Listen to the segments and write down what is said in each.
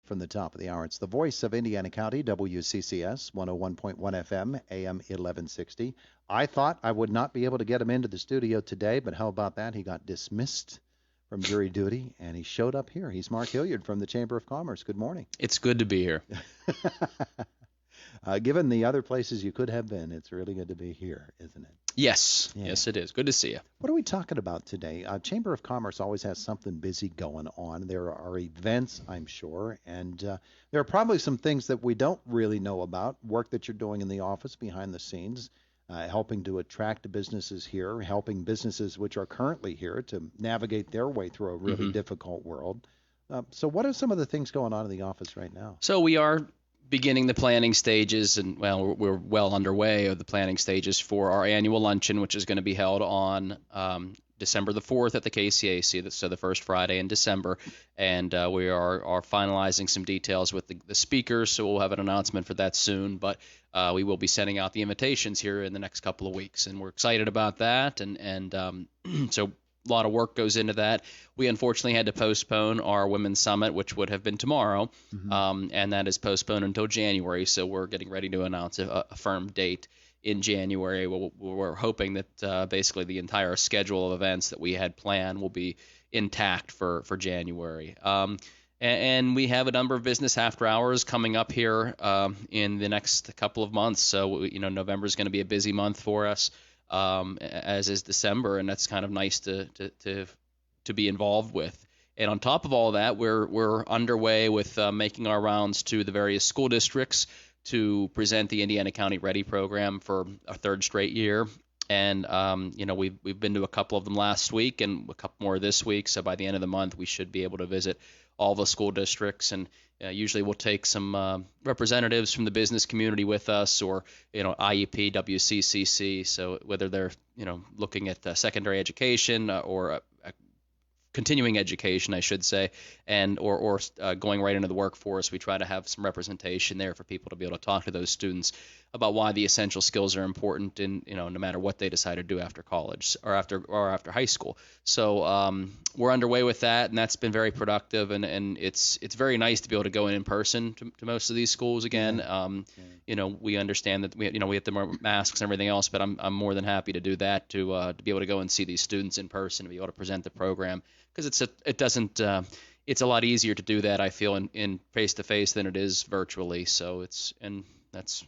from the top of the hour. It's the voice of Indiana County, WCCS, 101.1 FM, AM 1160. I thought I would not be able to get him into the studio today, but how about that? He got dismissed from jury duty, and he showed up here. He's Mark Hilliard from the Chamber of Commerce. Good morning. It's good to be here. Given the other places you could have been, it's really good to be here, isn't it? Yes. Yeah. Yes, it is. Good to see you. What are we talking about today? Chamber of Commerce always has something busy going on. There are events, I'm sure, and there are probably some things that we don't really know about, work that you're doing in the office behind the scenes, helping to attract businesses here, helping businesses which are currently here to navigate their way through a really difficult world. So what are some of the things going on in the office right now? So we are beginning the planning stages, and we're well underway of the planning stages for our annual luncheon, which is going to be held on December the 4th at the KCAC, so the first Friday in December, and we are finalizing some details with the speakers, so we'll have an announcement for that soon, but we will be sending out the invitations here in the next couple of weeks, and we're excited about that, and so a lot of work goes into that. We unfortunately had to postpone our Women's Summit, which would have been tomorrow, and that is postponed until January. So we're getting ready to announce a firm date in January. We're hoping that basically the entire schedule of events that we had planned will be intact for January. And we have a number of business after hours coming up here in the next couple of months. So November is going to be a busy month for us. As is December, and that's kind of nice to be involved with. And on top of all that, we're underway with making our rounds to the various school districts to present the Indiana County Ready program for a third straight year. And we've been to a couple of them last week and a couple more this week. So by the end of the month, we should be able to visit all the school districts, and usually we'll take some representatives from the business community with us, or IEP, WCCC. So whether they're looking at secondary education or continuing education, I should say, and or going right into the workforce, we try to have some representation there for people to be able to talk to those students about why the essential skills are important in no matter what they decide to do after college or after high school. So we're underway with that, and that's been very productive, and it's very nice to be able to go in person to most of these schools again. We understand that we have to wear masks and everything else, but I'm more than happy to do that to be able to go and see these students in person, to be able to present the program, because it's a lot easier to do that, I feel, in face-to-face than it is virtually. So that's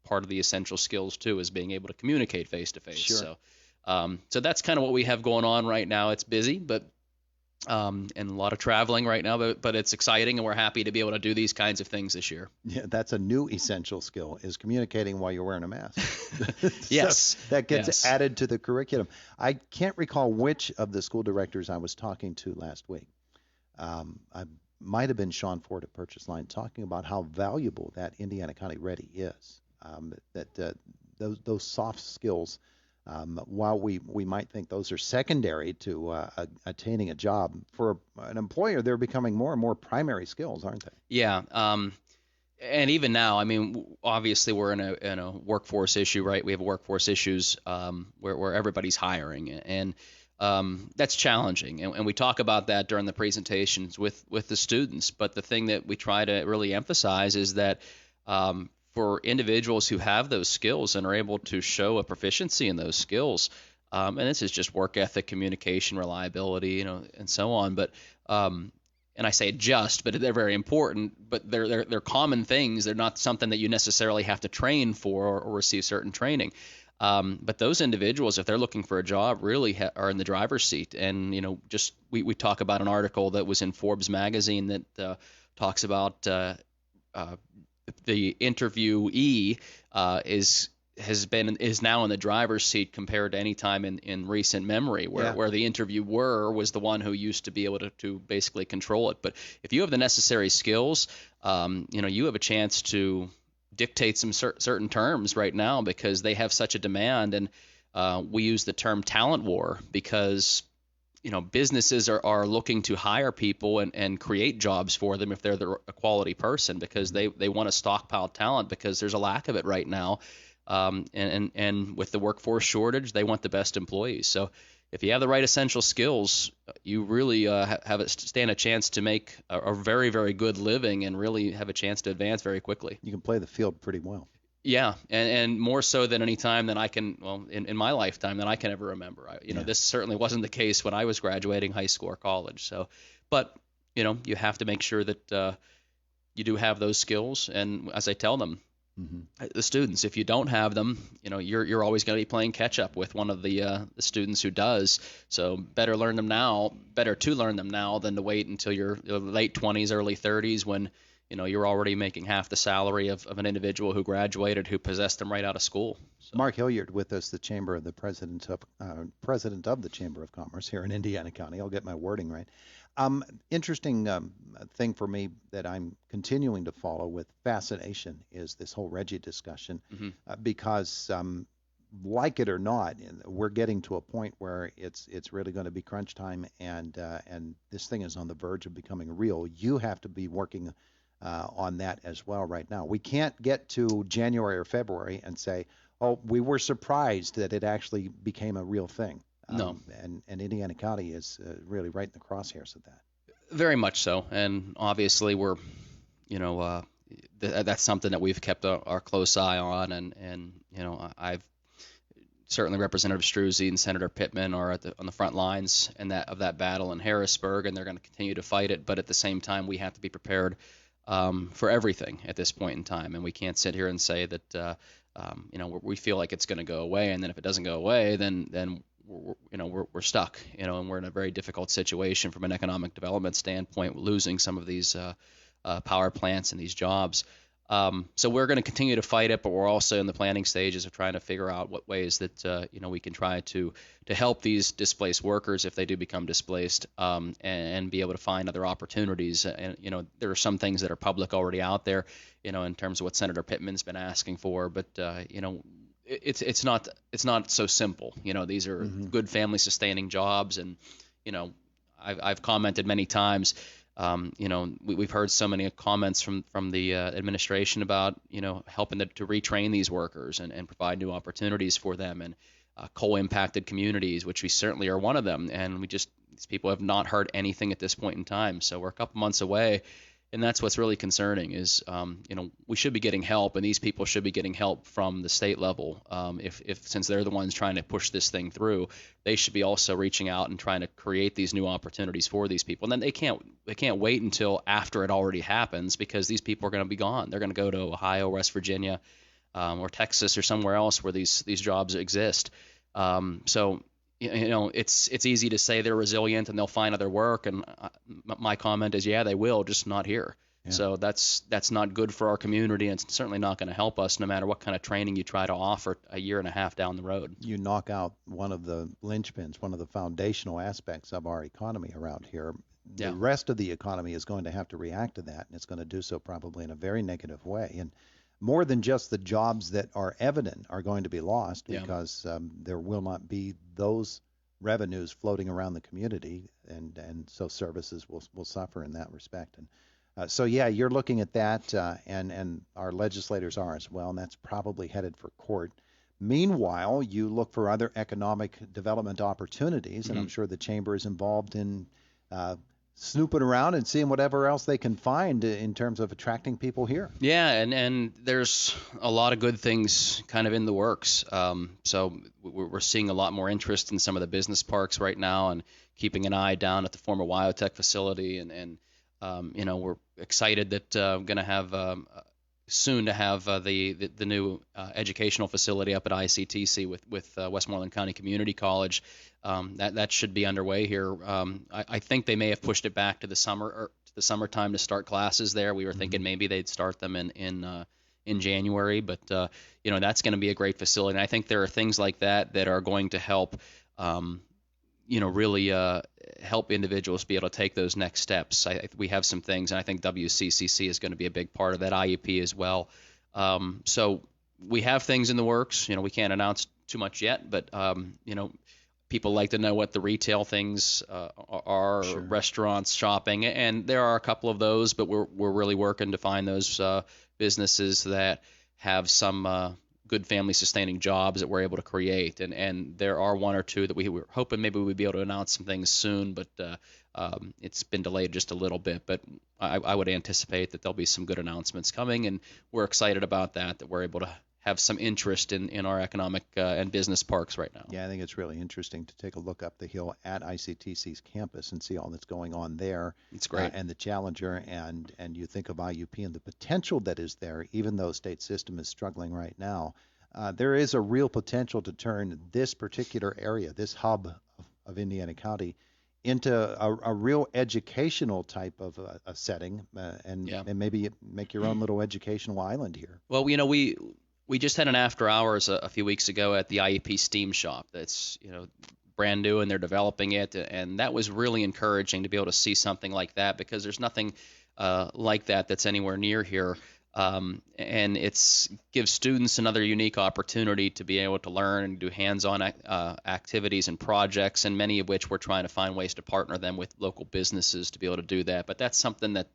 part of the essential skills too, is being able to communicate face-to-face. Sure. So that's kind of what we have going on right now. It's busy, but and a lot of traveling right now, but it's exciting, and we're happy to be able to do these kinds of things this year. Yeah, that's a new essential skill, is communicating while you're wearing a mask. Yes. So that gets added to the curriculum. I can't recall which of the school directors I was talking to last week. I might have been Sean Ford at Purchase Line, talking about how valuable that Indiana County Ready is. Those soft skills, while we might think those are secondary to attaining a job, for an employer, they're becoming more and more primary skills, aren't they? Yeah. And even now, I mean, obviously we're in a workforce issue, right? We have workforce issues where everybody's hiring, and that's challenging. And we talk about that during the presentations with the students. But the thing that we try to really emphasize is that for individuals who have those skills and are able to show a proficiency in those skills, and this is just work ethic, communication, reliability, and so on. But and I say just, but they're very important. But they're common things. They're not something that you necessarily have to train for or receive certain training. But those individuals, if they're looking for a job, really are in the driver's seat. And we talk about an article that was in Forbes magazine that talks about the interviewee is now in the driver's seat compared to any time in recent memory, where the interviewer was the one who used to be able to basically control it. But if you have the necessary skills, you have a chance to dictate some certain terms right now, because they have such a demand. And we use the term talent war because businesses are looking to hire people and create jobs for them if they're a quality person, because they want to stockpile talent because there's a lack of it right now. And with the workforce shortage, they want the best employees. So if you have the right essential skills, you really stand a chance to make a very, very good living and really have a chance to advance very quickly. You can play the field pretty well. Yeah, and more so than any time than I can, in my lifetime than I can ever remember. This certainly wasn't the case when I was graduating high school or college. So, but you have to make sure that you do have those skills. And as I tell them, the students, if you don't have them, you're always going to be playing catch up with one of the students who does. So better to learn them now than to wait until your late 20s, early 30s when you're already making half the salary of an individual who graduated, who possessed them right out of school. So. Mark Hilliard with us, the president of the Chamber of Commerce here in Indiana County. I'll get my wording right. Interesting thing for me that I'm continuing to follow with fascination is this whole Reggie discussion, because like it or not, we're getting to a point where it's really going to be crunch time, and this thing is on the verge of becoming real. You have to be working on that as well right now. We can't get to January or February and say, oh, we were surprised that it actually became a real thing. No. And Indiana County is really right in the crosshairs of that. Very much so. And obviously we're, that's something that we've kept our close eye on. And I've certainly Representative Struzzi and Senator Pittman are on the front lines of that battle in Harrisburg, and they're going to continue to fight it. But at the same time, we have to be prepared for everything at this point in time. And we can't sit here and say that, we feel like it's going to go away. And then if it doesn't go away, then we're stuck, and we're in a very difficult situation from an economic development standpoint, losing some of these power plants and these jobs. So we're going to continue to fight it, but we're also in the planning stages of trying to figure out what ways that we can try to help these displaced workers if they do become displaced, and be able to find other opportunities. And there are some things that are public already out there, in terms of what Senator Pittman's been asking for, but it's not so simple. These are good family sustaining jobs, and I've commented many times. We've heard so many comments from the administration about helping to retrain these workers and provide new opportunities for them, and coal-impacted communities, which we certainly are one of them. And these people have not heard anything at this point in time. So we're a couple months away. And that's what's really concerning is, we should be getting help, and these people should be getting help from the state level. Since they're the ones trying to push this thing through, they should be also reaching out and trying to create these new opportunities for these people. And then they can't wait until after it already happens, because these people are going to be gone. They're going to go to Ohio, West Virginia, or Texas or somewhere else where these jobs exist. So it's easy to say they're resilient and they'll find other work, and my comment is, yeah, they will, just not here. Yeah. So that's not good for our community, and it's certainly not going to help us no matter what kind of training you try to offer a year and a half down the road. You knock out one of the linchpins, one of the foundational aspects of our economy around here. The rest of the economy is going to have to react to that, and it's going to do so probably in a very negative way. And more than just the jobs that are evident are going to be lost, because there will not be those revenues floating around the community, and so services will suffer in that respect. And so you're looking at that, and our legislators are as well, and that's probably headed for court. Meanwhile, you look for other economic development opportunities, and I'm sure the chamber is involved in snooping around and seeing whatever else they can find in terms of attracting people here. Yeah, and there's a lot of good things kind of in the works. So we're seeing a lot more interest in some of the business parks right now, and keeping an eye down at the former Wyotech facility, and we're excited that going to have soon to have the new educational facility up at ICTC with Westmoreland County Community College. That should be underway here. I think they may have pushed it back to the summertime to start classes there. We were thinking maybe they'd start them in January, but that's going to be a great facility. And I think there are things like that are going to help really help individuals be able to take those next steps. We have some things, and I think WCCC is going to be a big part of that, IEP as well. So we have things in the works. We can't announce too much yet, but people like to know what the retail things are, sure. Restaurants, shopping, and there are a couple of those, but we're really working to find those businesses that have some good family sustaining jobs that we're able to create. And there are one or two that we were hoping maybe we'd be able to announce some things soon, but it's been delayed just a little bit. But I would anticipate that there'll be some good announcements coming, and we're excited about that we're able to have some interest in our economic and business parks right now. Yeah, I think it's really interesting to take a look up the hill at ICTC's campus and see all that's going on there. It's great. And the Challenger, and you think of IUP and the potential that is there, even though state system is struggling right now. There is a real potential to turn this particular area, this hub of Indiana County, into a real educational type of a setting, and maybe make your own little educational island here. Well, we just had an after hours a few weeks ago at the IEP Steam Shop. That's brand new, and they're developing it, and that was really encouraging to be able to see something like that, because there's nothing like that's anywhere near here. And it's gives students another unique opportunity to be able to learn and do hands-on activities and projects, and many of which we're trying to find ways to partner them with local businesses to be able to do that. But that's something that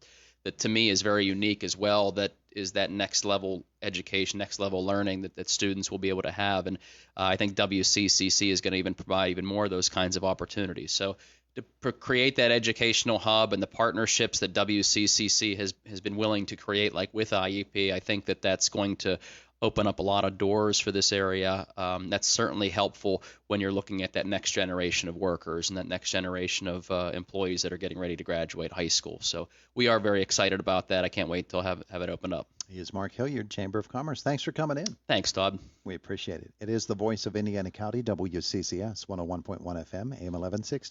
to me is very unique as well, that is that next level education, next level learning that students will be able to have. And I think WCCC is going to even provide even more of those kinds of opportunities. So to create that educational hub and the partnerships that WCCC has been willing to create, like with IEP, I think that's going to open up a lot of doors for this area. That's certainly helpful when you're looking at that next generation of workers and that next generation of employees that are getting ready to graduate high school. So we are very excited about that. I can't wait till have it open up. He is Mark Hilliard, Chamber of Commerce. Thanks for coming in. Thanks, Todd. We appreciate it. It is the voice of Indiana County, WCCS 101.1 FM, AM 1160.